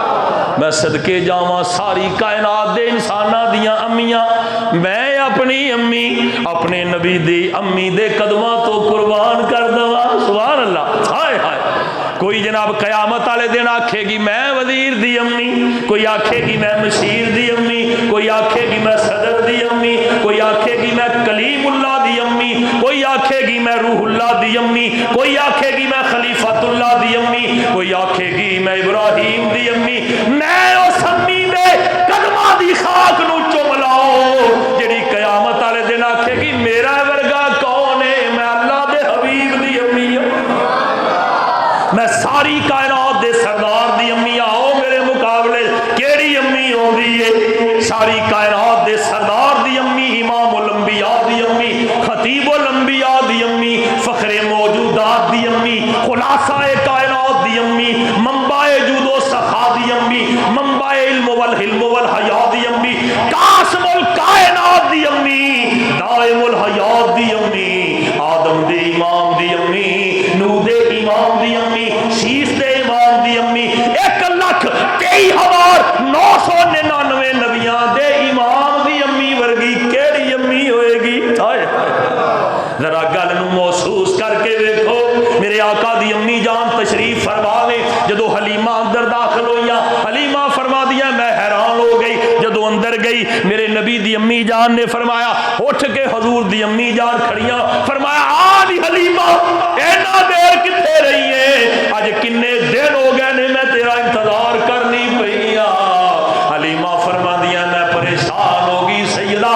میں صدقے جاواں ساری کائنات دے انساناں دیاں امیاں، میں اپنی امی اپنے نبی دی امی دے قدماں تو قربان کر دواں، سبحان اللہ، ہائے ہائے کوئی جناب قیامت والے دن آکھے گی میں وزیر دی امی، کوئی آکھے گی میں مشیر دی امی، کوئی آکھے گی میں صدر دی امی، کوئی آکھے گی میں کلیم اللہ دی امی، کوئی آکھے گی میں روح اللہ دی امی، کوئی آکھے گی میں خلیفۃ اللہ دی امی، کوئی آکھے گی میں ابراہیم دی امی، میں اس امی دے قدماں دی خاک نو چوم لاؤ جڑی قیامت والے دن آکھے گی میرا ورگا کون ہے؟ میں اللہ دے حبیب دی امی ہوں، میں ساری کائنات دے سردار دی امی، آؤ میرے مقابلے کیڑی امی ہوندی ہے؟ ساری کائنات دے سردار دی امی، امام الانبیاء دی امی، خطیب الانبیاء دی امی، فخر موجودات دی امی، خلاصہ کائنات دی امی، منبع جود و سخا دی امی، منبع علم والحلم والحیاء دی امی، قاسم الکائنات دی امی، دائم الحیات دی امی، آدم دے امام دی امی، نوح دے امام دی امی، شیس دے امام دی امی، 1,23,999 نبیاں دے امام دی امی ورگی کیڑی امی ہوئے گی؟ ذرا گل نو محسوس کر کے دیکھو، اندر داخل ہوئی. حلیمہ فرما دیا میں حیران ہو گئی. جدو اندر گئی میرے نبی دی امی جان نے فرمایا اٹھ کے حضور دی امی جان کھڑیاں فرمایا آج حلیمہ اینا دیر کتنے رہی ہے؟ آج کنے دن ہو گئے نے میں تیرا انتظار کرنی پئی. حلیمہ فرما دیا میں پریشان ہوگی سیدہ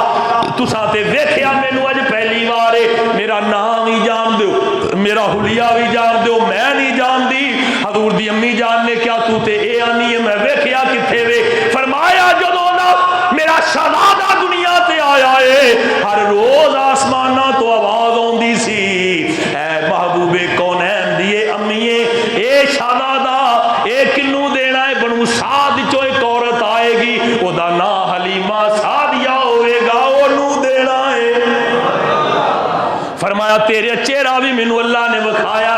تساں تے ویکھیا مینوں اج پہلی بار میرا نام ہی جان دیو میرا حلیہ بھی جان دیو میں نہیں جان دی. حضور دی امی جان نے کیا تو تے اے آنی ہے میں ویکھیا کتھے وے؟ فرمایا جدوں نا میرا شہزادہ دنیا تے آیا ہے ہر روز آسماناں تو آواز آندی سی اے محبوب کونین دیے امیے اے شہزادہ اے کنوں دینا ہے؟ بنو سعد چوں ایک عورت آئے گی او دا نام حلیمہ سعدیہ ہوئے گا اونوں دینا ہے. فرمایا تیرے چہرہ بھی مینوں اللہ نے وکھایا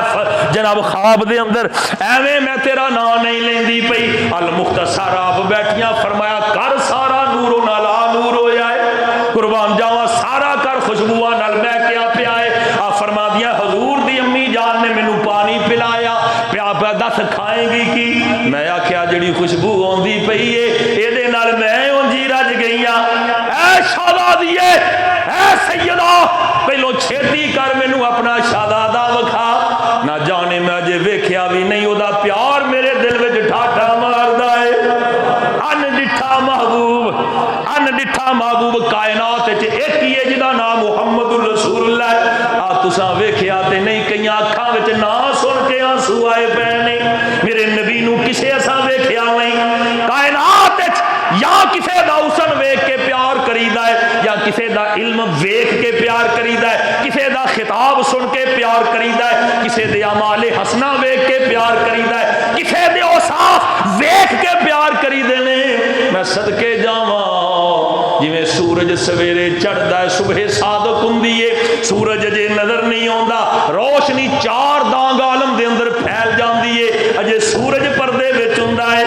جناب خواب دے اندر ایویں میں تیرا نام نہیں لیندی پئی. المختصر آپ بیٹھیاں فرمایا کر سارا نورو نالا نور ہو جائے قربان جاواں سارا کر خوشبواں نال میں کیا پیا ہے. آپ فرما دیا حضور دی امی جان نے مینوں پانی پلایا پیا پیا دس کھائیں گی کی؟ میں آکھیا جڑی خوشبو آندی پئی ہے اے دے نال میں اونجی رج گئیاں. اے شہزادیے اے سیدہ پہلو چھیتی کر مینوں اپنا شہزادہ وکھا. نہ جانے میں اجے ویکھیا بھی نہیں او دا پیار میرے دل وچ ٹھاٹھا ماردا ہے. ان ڈٹھا محبوب کائنات وچ ایک ہی ہے جدا نام محمد رسول اللہ. آ تساں ویکھیا تے نہیں کئیاں اکھاں وچ نا سن کے آنسو آئے پے نے. میرے نبی نو کسے اساں ویکھیا نہیں کائنات وچ یا کسے دا حسن ویکھ کے پیار کریدا ہے یا کسے دا علم ویکھ کے پیار کریدا ہے کسے دا خطاب سن کے پیار کریدا ہے کسے دے اعمال حسنہ ویکھ کے پیار کریدا ہے کسے دے اوصاف ویکھ کے پیار کریدے نے. میں صدقے جاواں جویں سورج سویرے چڑھدا ہے صبح صادق ہوندی ہے سورج اجے نظر نہیں آندا روشنی چار دانگ عالم دے اندر پھیل جاندی ہے اجے سورج پردے وچ ہوندا ہے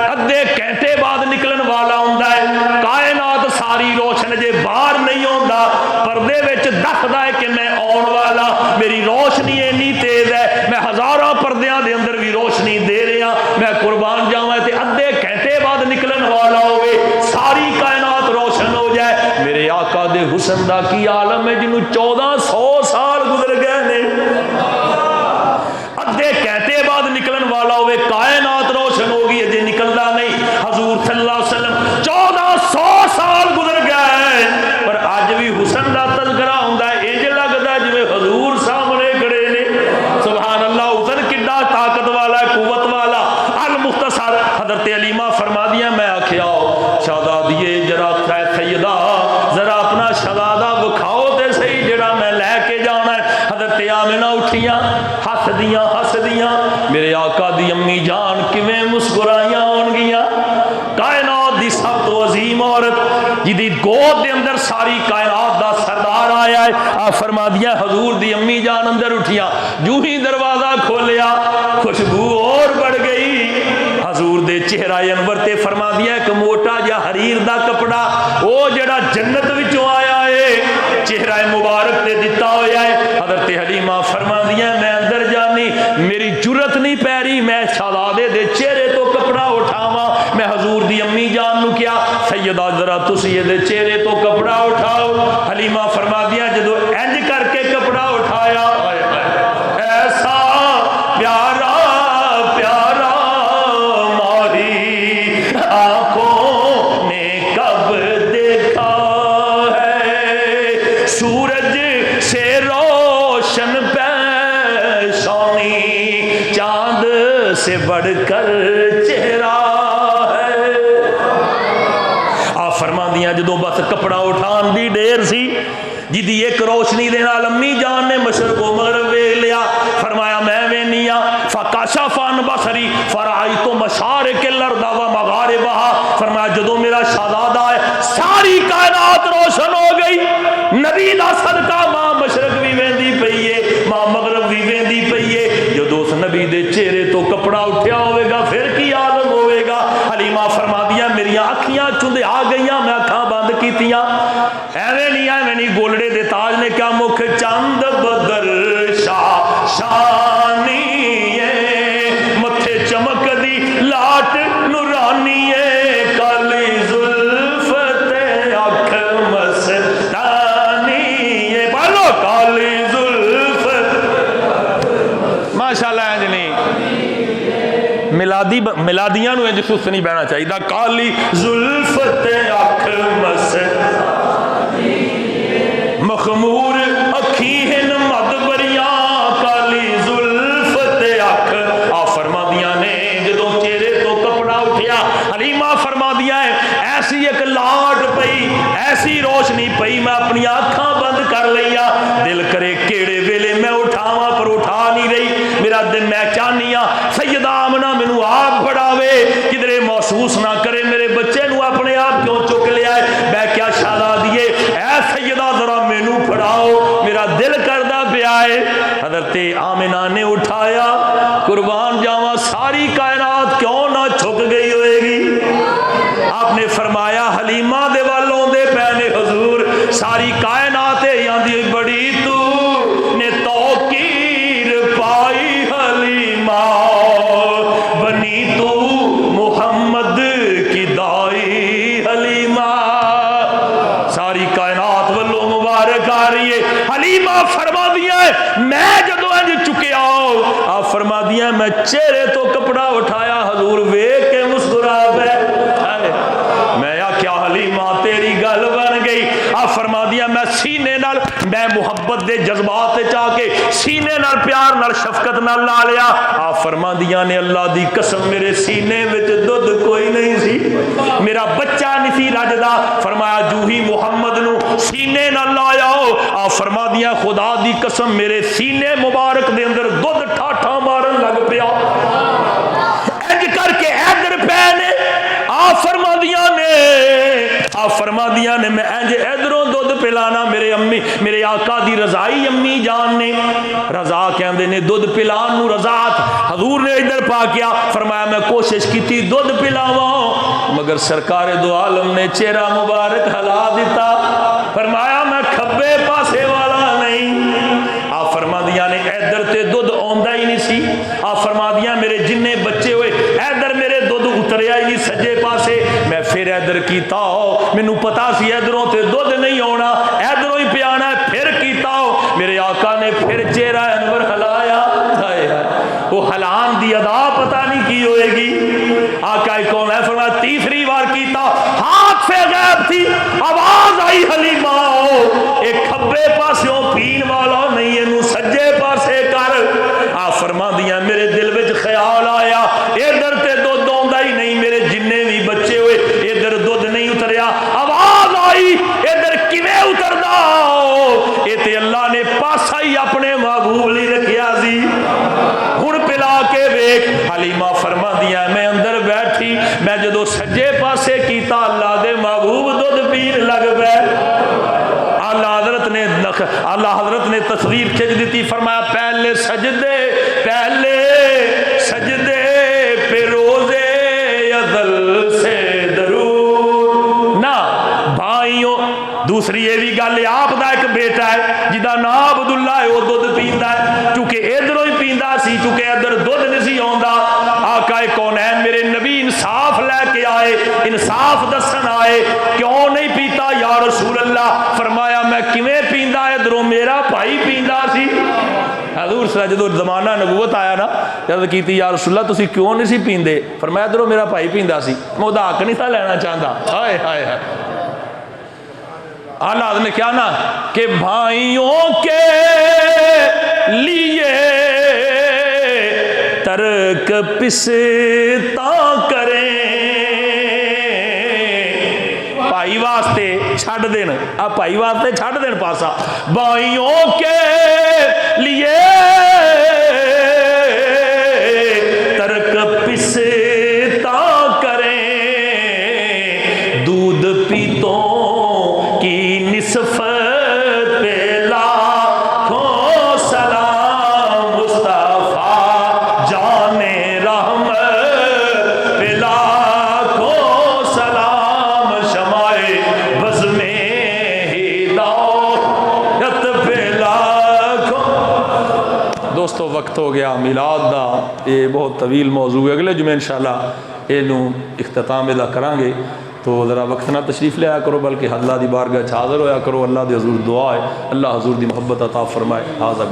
ادھے گھنٹے بعد نکلن والا ہوندا ہے کائنات ساری روشن اجے باہر نہیں آندا پردے وچ دکھدا ہے کہ میں آن والا میری روشنی اتنی تیز ہے میں ہزاراں پردیاں دے اندر بھی روشنی دے رہا میں قربان جاواں تے ادھے گھنٹے بعد نکلن والا ہوئے ساری کائنات روشن ہو جائے. میرے آقا دے حسن دا کی عالم ہے جنہوں 1400 سال گزر گئے نے ادھے گھنٹے بعد نکلن والا ہوئے کائنات روشن ہوگی اجے نکلدا نہیں. حضور صلی اللہ علیہ وسلم 1400 سال گزر گئے پر اج بھی حسن دا تذکرہ ہوندا ہے انج لگدا جویں حضور سامنے کھڑے نے. سبحان اللہ حسن کڈا طاقت والا ہے قوت والا. المختصر حضرت علیمہ فرما دیا میں آکھیا شہزادیے جرا سیدہ ذرا اپنا شہزادہ وکھاؤ تے صحیح جڑا میں لے کے جانا ہے. حضرت آمنہ اٹھیاں ہس دیاں میرے آقا دی امی جان کیویں مسکرائیاں ہون گیاں. کائنات دی سب تو عظیم عورت جدی گود دے اندر ساری کائنات دا سردار آیا ہے آپ فرما دیا حضور دی امی جان اندر اٹھیاں جو ہی دروازہ کھولیا خوشبو اور بڑھ گئی. حضور دے چہرہ انور تے فرما دیا ایک موٹا جا حریر دا کپڑا او جڑا جنت وچوں آیا ہے چہرہ مبارک تے دتا ہویا ہے. حضرت حلیمہ فرما دیا میں اندر جانی میری جرت نہیں پی رہی میں شہزادے دے چہرے تو کپڑا اٹھاواں. میں حضور دی امی جان نو کیا سیدہ ذرا تسی دے چہرے تو کپڑا اٹھاؤ. حلیمہ فرما دیا جدو انج کر کے کپڑا اٹھایا ایسا پیارا پیارا ماہی آنکھوں نے کب دیکھا ہے سورج سے روشن پیشانی چاند سے بڑھ کر چہرہ ہے. آپ فرما دیا جدو بس کپڑا اٹھان دی دیر سی جدی ایک روشنی دے نال امی جان نے مشرق و مغرب ویکھ لیا. فرمایا میں وینیا فکشف عن بصری فرأیت مشارق الارض و مغاربها. فرمایا جدو میرا شہزادہ ہے ساری کائنات روشن ہو گئی. نبی دا صدقہ ماں مشرق بھی ویندی پئی ہے ماں مغرب بھی ویندی پئی ہے. جدو اس نبی دے چہرے تو کپڑا اٹھیا ہوئے گا پھر کی عالم ہوئے گا. حلیمہ فرما دیا میری اکھیاں چندے آ گئیاں میں اکھاں بند کیتیاں ایویں نہیں گولڑے دے تاج نے کیا مکھ چند بدر شاہ شانی متھے چمک دی ملادیاں نو انج سست نہیں بہنا چاہیے. کالی زلف تے اکھ مس مخمور اکھی ہن مد بریاں. کالی زلف تے اکھ آ فرما دیاں نے جدوں چہرے تو کپڑا اٹھیا حلیمہ فرما دیا ہے ایسی ایک لاٹ پئی ایسی روشنی پئی میں اپنی آنکھاں بند کر لیا. دل کرے کیڑے ویلے میں اٹھاواں پر اٹھا نہیں رہی. میرا دل میں چاہنی ہاں سیدہ آمنہ مینوں آپ پڑھاوے کدھرے محسوس نہ کرے میرے بچے نو اپنے آپ کیوں چک لیا ہے. میں کیا شہزادیے اے سیدہ ذرا مینوں پڑھاؤ میرا دل کردہ پیا ہے. حضرت آمنہ نے اٹھایا. قربان جاواں ساری کائنات کیوں نہ چھک گئی ہوئے گی. آپ نے فرمایا حلیمہ دے والوں دے پہنے حضور ساری کائنات یاندی بڑی تو نے توقیر پائی حلیمہ بنی تو محمد کی دائی حلیمہ. ساری کائنات والوں مبارک آ رہی ہے. حلیمہ فرما دیا ہے میں جدو انج چکے آؤ آپ فرما دیا میں چہرے تو کپڑا اٹھایا حضور ویکھ کے مسکرا پے. میں کیا حلیمہ تیری گل بن گئی. آپ فرما دیا میں سینے نال میں محبت دے جذبات چاہ کے سینے نال پیار نال شفقت نال لا لیا. آپ فرما دیا نے اللہ دی قسم میرے سینے وچ دودھ کوئی نہیں سی میرا بچہ نہیں سی رجدا. فرمایا جو ہی محمد نو سینے نال لایا ہو آپ فرما دیا خدا دی قسم میرے سینے مبارک دے اندر دودھ ٹھاٹھا مارن لگ پیا. انج کر کے ادھر پے نے آپ فرما دیا نے میں انج ادھروں دودھ پلانا میرے امی میرے آقا دی رضائی امی جان نے رضا کہندے نے دودھ پلان نو رضاعت حضور نے ادھر پا کیا. فرمایا میں کوشش کی تھی دودھ پلاواں مگر سرکار دو عالم نے چہرہ مبارک ہلا دیتا. فرمایا میں کھبے پاسے والا نہیں. آپ فرما دیا نے ادھر تے دودھ آندا ہی نہیں سی. آپ فرما دیا میرے جننے بچے ہوئے ادھر میرے دودھ اتریا ہی نہیں سجے پاسے. میں پھر ادھر کیتا ہو مینوں پتا سی ادھروں تے دودھ نہیں آنا ادھروں ہی پیانا ہے. پھر کیتا ہو میرے آقا نے پھر چہرہ انور ہلایا. وہ ہلان دی ادا پتہ نہیں کی ہوئے گی. آقا کون ہے فرمایا تیسری بار کیتا ہاتھ سے غائب تھی آواز آئی حلیمہ ایک کھبے پاسوں پین والا نہیں اینو سجے پاسے کر. آپ فرما دیا میرے دل وچ خیال آیا ادھر تے دودھ آندا ہی نہیں میرے جننے بھی بچے ہوئے ادھر دودھ نہیں اتریا. آواز آئی ادھر کیویں اتردا اے تے اللہ نے پاسا ہی اپنے محبوب لئی رکھیا سی. ہن پلا کے ویکھ. حلیمہ فرما دیا میں اندر بیٹھی میں جدو سجے پاسے کیتا اللہ دے محبوب دودھ پین لگ پے. اللہ حضرت نے تصویر کھینچ دیتی. فرمایا پہلے سجدے پہ روزے ازل سے درود نہ بھائیوں. دوسری یہ بھی گل آپ دا ایک بیٹا ہے جدا نام عبداللہ ہے وہ دودھ پیندا ہے چونکہ ادھروں ہی پیندا سی چونکہ ادھر دودھ نہیں سی آندا. آقا کونین میرے نبی انصاف لے کے آئے انصاف دسن آئے کیوں نہیں پیتا یا رسول اللہ. فرمایا میں کیویں پیندا ادھروں میرا بھائی پیندا سی. حضور صلی اللہ جدو زمانہ نبوت آیا نا جب کیتی یا رسول اللہ تسی کیوں نہیں سی پیندے. فرمایا ادھروں میرا بھائی پیندا سی میں دا حق نہیں تھا لینا چاہتا. ہائے ہائے ہائے. اللہ نے کیا نا کہ بھائیوں کے لیے ترک پستا کریں بھائی واسطے چھڑ دین بھائی واسطے چھڑ دین پاسا. بھائیوں کے لیے ترک پستا کریں دودھ پیتوں کی نسبت پہ لاکھوں سلام مصطفیٰ جان رحمت پہ لاکھوں سلام شمع بز میں ہدایت پہ لاکھوں. دوستو وقت ہو گیا میلاد دا. یہ بہت طویل موضوع ہے اگلے جمعے انشاءاللہ یہ اختتام دا کریں گے تو ذرا وقت نہ تشریف لے آیا کرو بلکہ اللہ دی بارگاہ حاضر ہویا کرو. اللہ دے حضور دعا ہے اللہ حضور دی محبت عطا فرمائے. حاضر